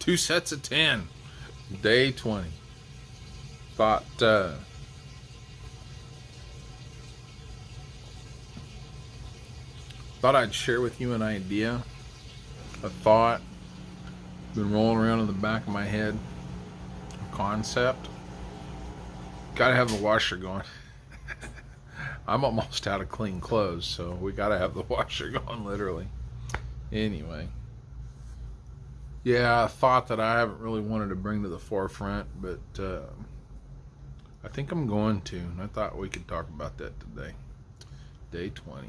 2 sets of 10. Day 20. Thought I'd share with you an idea, a thought, been rolling around in the back of my head, a concept. Gotta have the washer going. I'm almost out of clean clothes, so we gotta have the washer going, literally. Anyway. Yeah, a thought that I haven't really wanted to bring to the forefront, but I think I'm going to, and I thought we could talk about that today. Day 20.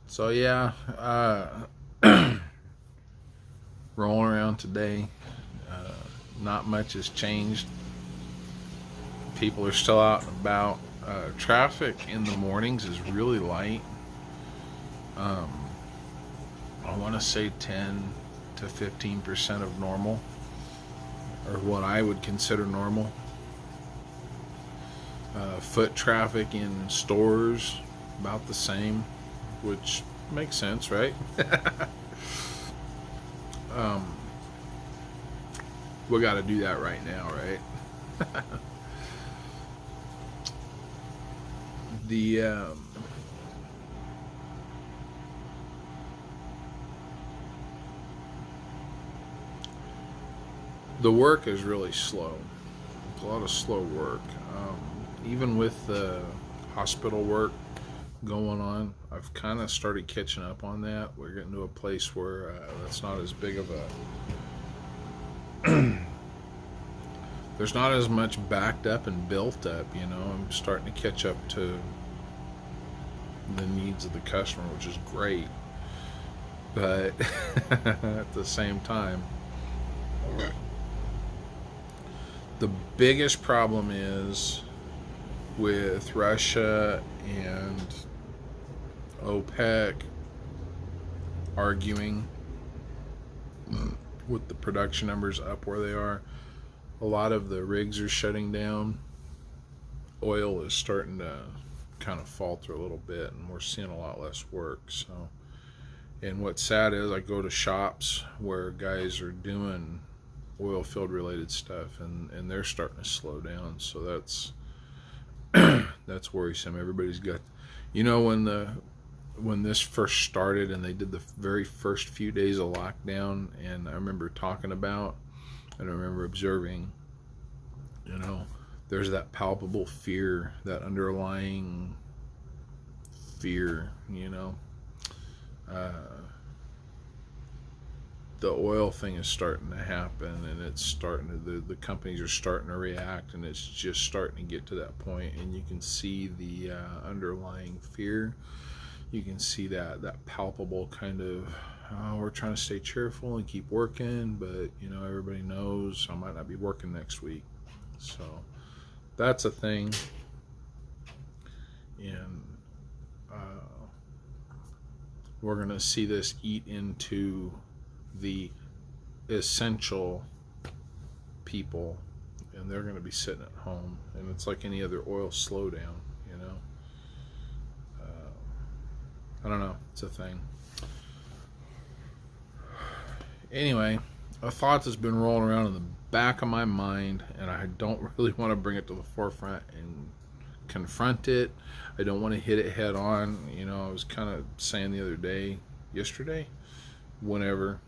So yeah, rolling around today. Not much has changed. People are still out and about. Traffic in the mornings is really light. I want to say 10 to 15% of normal, or what I would consider normal. Foot traffic in stores about the same, which makes sense, right? We got to do that right now, right? The work is really slow. It's a lot of slow work. Even with the hospital work going on, I've kind of started catching up on that. We're getting to a place where that's not as big of a there's not as much backed up and built up, you know. I'm starting to catch up to the needs of the customer, which is great. But at the same time, the biggest problem is with Russia and OPEC arguing with the production numbers up where they are. A lot of the rigs are shutting down. Oil is starting to kind of falter a little bit, and we're seeing a lot less work. So, and what's sad is I go to shops where guys are doing oil field related stuff, and they're starting to slow down. So that's that's worrisome. Everybody's got, you know, when this first started and they did the very first few days of lockdown, and I remember talking about and I remember observing, you know, there's that palpable fear, that underlying fear, you know. The oil thing is starting to happen, and it's starting to, the companies are starting to react, and it's just starting to get to that point, and you can see the underlying fear. You can see that palpable kind of, oh, we're trying to stay cheerful and keep working, but you know, everybody knows I might not be working next week. So that's a thing. And we're going to see this eat into the essential people, and they're going to be sitting at home, and it's like any other oil slowdown, you know. I don't know, it's a thing. Anyway, a thought that's been rolling around in the back of my mind, and I don't really want to bring it to the forefront and confront it. I don't want to hit it head on. You know, I was kind of saying the other day, yesterday, whenever.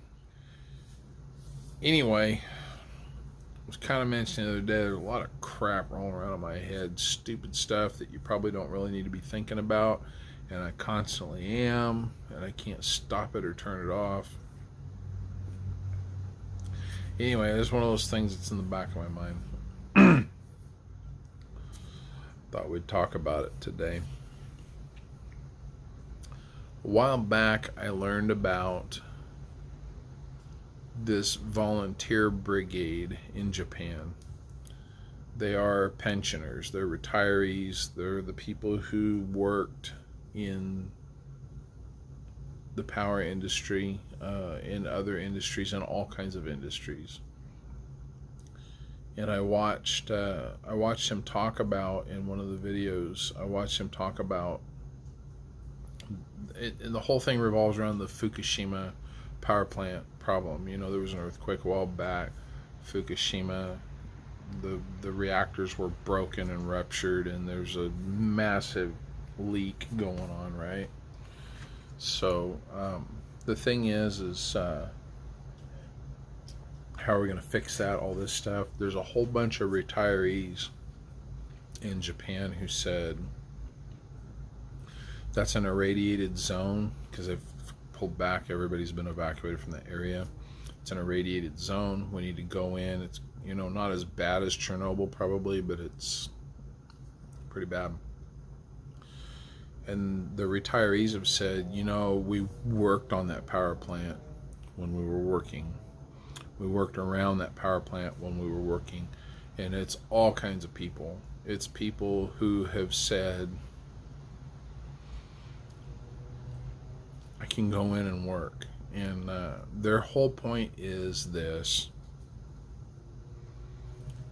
Anyway, I was kind of mentioning the other day, there's a lot of crap rolling around in my head, stupid stuff that you probably don't really need to be thinking about, and I constantly am, and I can't stop it or turn it off. Anyway, there's one of those things that's in the back of my mind. Thought we'd talk about it today. A while back, I learned about this volunteer brigade in Japan. They are pensioners, they're retirees, they're the people who worked in the power industry, in other industries, and all kinds of industries. And I watched him talk about, in one of the videos, I watched him talk about it, and the whole thing revolves around the Fukushima power plant problem. You know, there was an earthquake a while back. Fukushima, the reactors were broken and ruptured, and there's a massive leak going on, right? So the thing is how are we going to fix that, all this stuff? There's a whole bunch of retirees in Japan who said that's an irradiated zone, because they've pulled back, everybody's been evacuated from the area. It's an irradiated zone. We need to go in. It's, you know, not as bad as Chernobyl probably, but it's pretty bad. And the retirees have said, you know, we worked on that power plant when we were working. We worked around that power plant when we were working. And it's all kinds of people. It's people who have said, I can go in and work. And their whole point is this: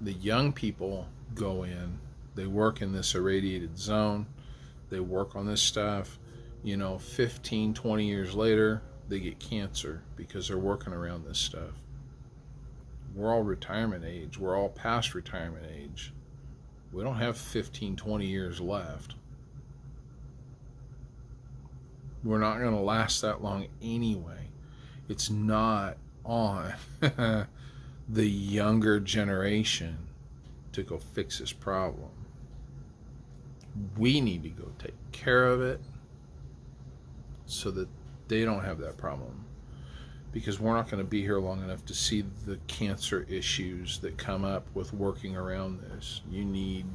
the young people go in, they work in this irradiated zone, they work on this stuff, you know, 15, 20 years later, they get cancer because they're working around this stuff. We're all retirement age. We're all past retirement age. We don't have 15, 20 years left. We're not going to last that long anyway. It's not on the younger generation to go fix this problem. We need to go take care of it so that they don't have that problem. Because we're not going to be here long enough to see the cancer issues that come up with working around this. You need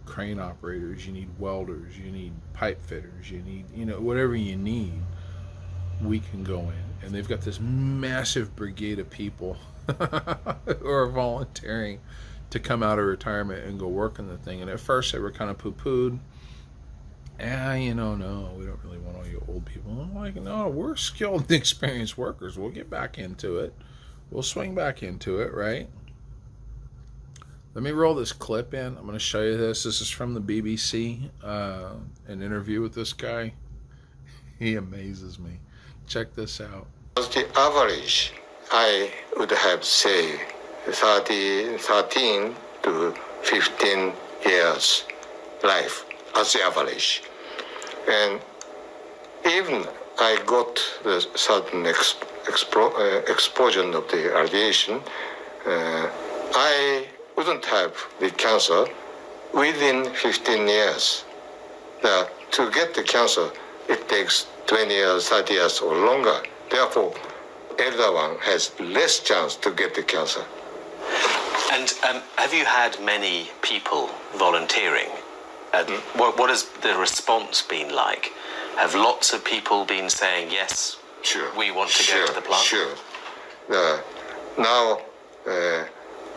crane operators, you need welders, you need pipe fitters, you need, you know, whatever you need, we can go in. And they've got this massive brigade of people who are volunteering to come out of retirement and go work on the thing. And at first they were kind of poo-pooed. You know, no, we don't really want all you old people. I'm like, no, we're skilled and experienced workers. We'll get back into it. We'll swing back into it, right? Let me roll this clip in. I'm going to show you this. This is from the BBC, an interview with this guy. He amazes me. Check this out. The average, I would have say 13 to 15 years life as the average. And even I got the certain exposure of the radiation, I wouldn't have the cancer within 15 years. Now, to get the cancer, it takes 20 years, 30 years or longer. Therefore, elder one has less chance to get the cancer. And have you had many people volunteering? What has the response been like? Have lots of people been saying, yes, sure, we want to go to the plant? Sure. Now,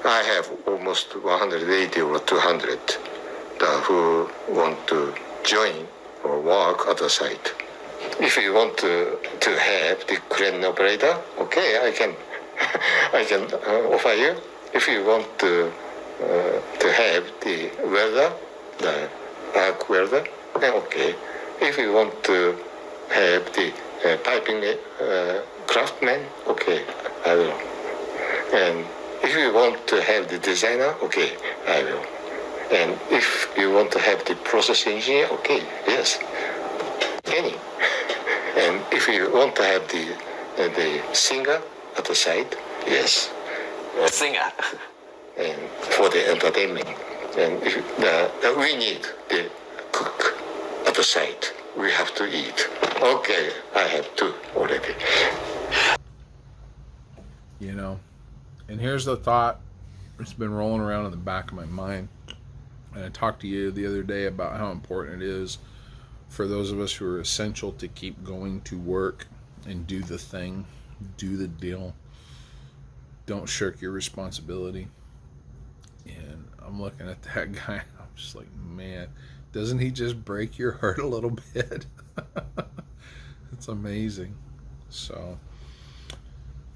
I have almost 180 or 200 who want to join or work at the site. If you want to have the crane operator, okay, I can offer you. If you want to have the welder, the arc welder, then okay. If you want to have the piping craftsman, okay, I will. And if you want to have the designer, okay, I will. And if you want to have the process engineer, okay, yes, any. And if you want to have the singer at the site, yes. A singer. And for the entertainment. And if we need the cook at the site. We have to eat. Okay, I have two already. You know, and here's the thought. It's been rolling around in the back of my mind. And I talked to you the other day about how important it is for those of us who are essential to keep going to work and do the thing, do the deal. Don't shirk your responsibility. And I'm looking at that guy, I'm just like, man, doesn't he just break your heart a little bit? It's amazing. So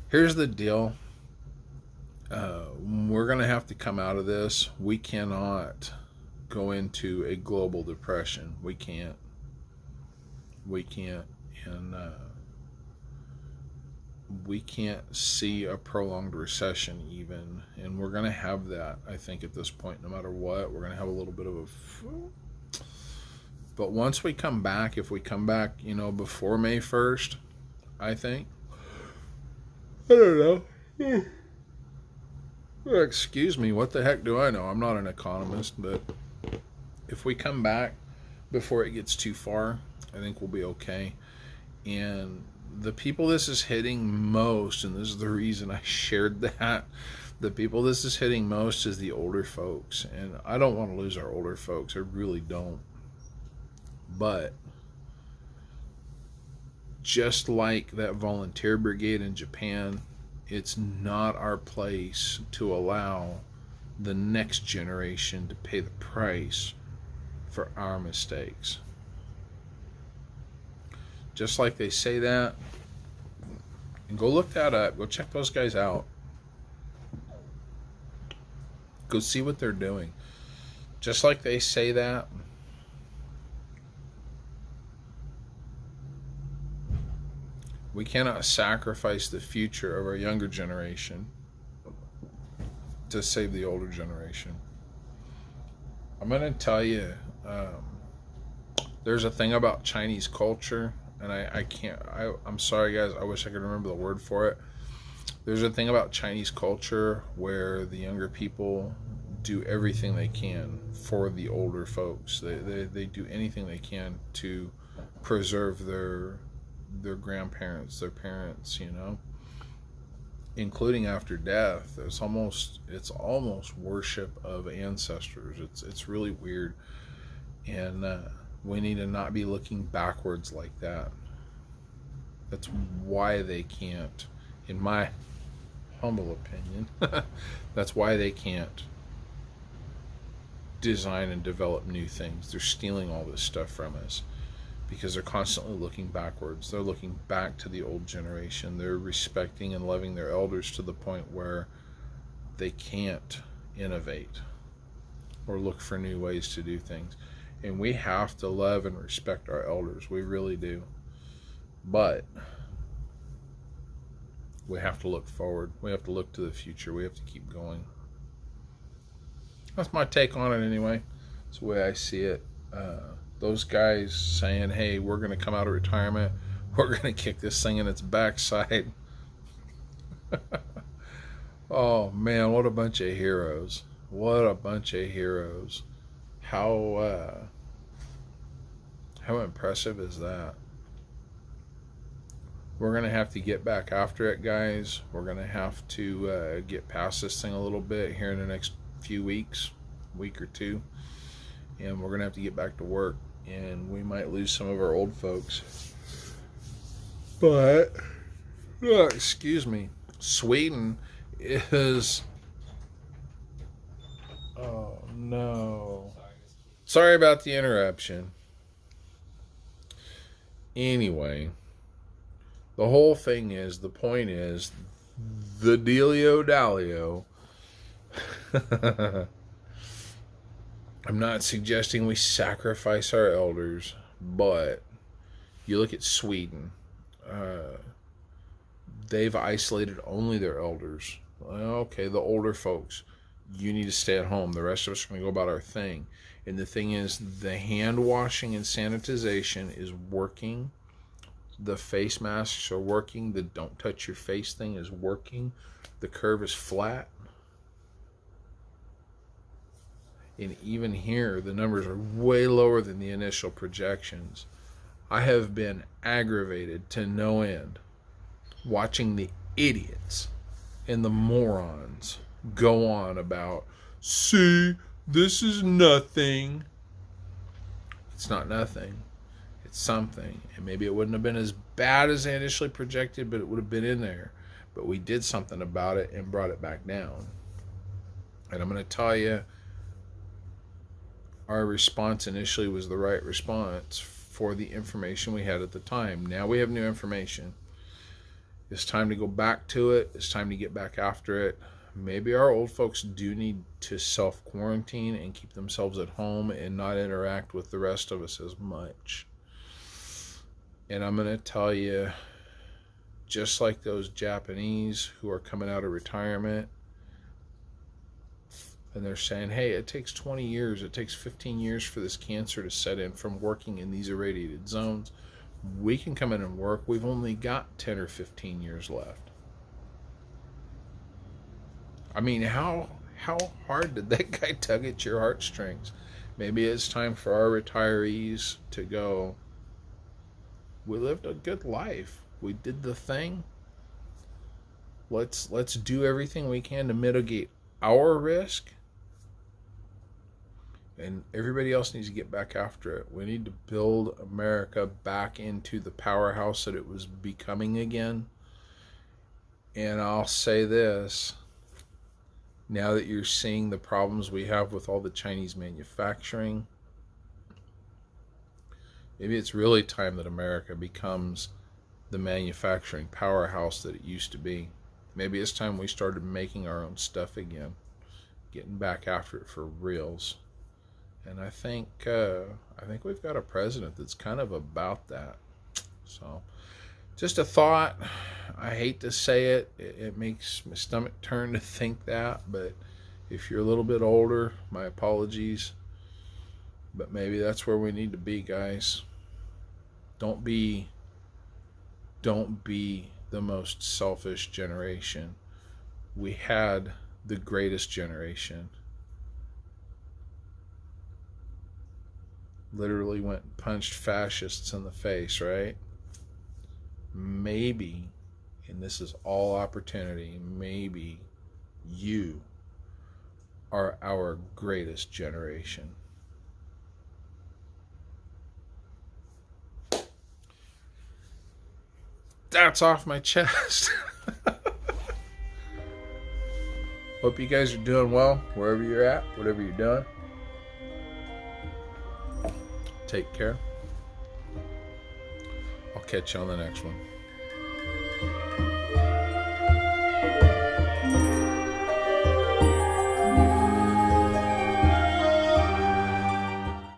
here's the deal. We're going to have to come out of this. We cannot go into a global depression. We can't. And we can't see a prolonged recession even. And we're going to have that, I think, at this point. No matter what, we're going to have a little bit of a... But once we come back, if we come back, before May 1st, I think... I don't know. Excuse me, what the heck do I know? I'm not an economist, but if we come back before it gets too far, I think we'll be okay. And the people this is hitting most, and this is the reason I shared that, the people this is hitting most is the older folks. And I don't want to lose our older folks. I really don't. But just like that volunteer brigade in Japan, it's not our place to allow the next generation to pay the price for our mistakes. Just like they say that, and go look that up, go check those guys out, go see what they're doing. Just like they say that, we cannot sacrifice the future of our younger generation to save the older generation. I'm going to tell you, there's a thing about Chinese culture, and I'm sorry guys, I wish I could remember the word for it. There's a thing about Chinese culture where the younger people do everything they can for the older folks. They do anything they can to preserve their grandparents, their parents, including after death. It's almost worship of ancestors. It's really weird, and we need to not be looking backwards like that. That's why they can't, in my humble opinion, that's why they can't design and develop new things. They're stealing all this stuff from us, because they're constantly looking backwards. They're looking back to the old generation. They're respecting and loving their elders to the point where they can't innovate or look for new ways to do things. And we have to love and respect our elders. We really do. But we have to look forward. We have to look to the future. We have to keep going. That's my take on it anyway. It's the way I see it. Those guys saying, hey, we're going to come out of retirement, we're going to kick this thing in its backside. Oh man, what a bunch of heroes. What a bunch of heroes. How impressive is that? We're going to have to get back after it, guys. We're going to have to get past this thing a little bit here in the next few weeks, week or two. And we're going to have to get back to work. And we might lose some of our old folks. But, excuse me, Sweden is... Oh, no. Sorry about the interruption. Anyway, the whole thing is, the point is, the dealio Dalio. I'm not suggesting we sacrifice our elders, but you look at Sweden. They've isolated only their elders. Okay, the older folks, you need to stay at home. The rest of us are going to go about our thing. And the thing is, the hand washing and sanitization is working. The face masks are working. The don't touch your face thing is working. The curve is flat. And even here, the numbers are way lower than the initial projections. I have been aggravated to no end watching the idiots and the morons go on about, see, this is nothing. It's not nothing. It's something. And maybe it wouldn't have been as bad as they initially projected, but it would have been in there. But we did something about it and brought it back down. And I'm going to tell you, our response initially was the right response for the information we had at the time. Now we have new information. It's time to go back to it. It's time to get back after it. Maybe our old folks do need to self-quarantine and keep themselves at home and not interact with the rest of us as much. And I'm going to tell you, just like those Japanese who are coming out of retirement, and they're saying, hey, it takes 20 years, it takes 15 years for this cancer to set in from working in these irradiated zones. We can come in and work. We've only got 10 or 15 years left. I mean, how hard did that guy tug at your heartstrings? Maybe it's time for our retirees to go, we lived a good life. We did the thing. Let's do everything we can to mitigate our risk. And everybody else needs to get back after it. We need to build America back into the powerhouse that it was becoming again. And I'll say this, now that you're seeing the problems we have with all the Chinese manufacturing, maybe it's really time that America becomes the manufacturing powerhouse that it used to be. Maybe it's time we started making our own stuff again, getting back after it for reals. And I think we've got a president that's kind of about that. So, just a thought. I hate to say it. It makes my stomach turn to think that. But if you're a little bit older, my apologies. But maybe that's where we need to be, guys. Don't be the most selfish generation. We had the greatest generation. Literally went and punched fascists in the face, right? Maybe, and this is all opportunity, maybe you are our greatest generation. That's off my chest. Hope you guys are doing well, wherever you're at, whatever you're doing. Take care. I'll catch you on the next one.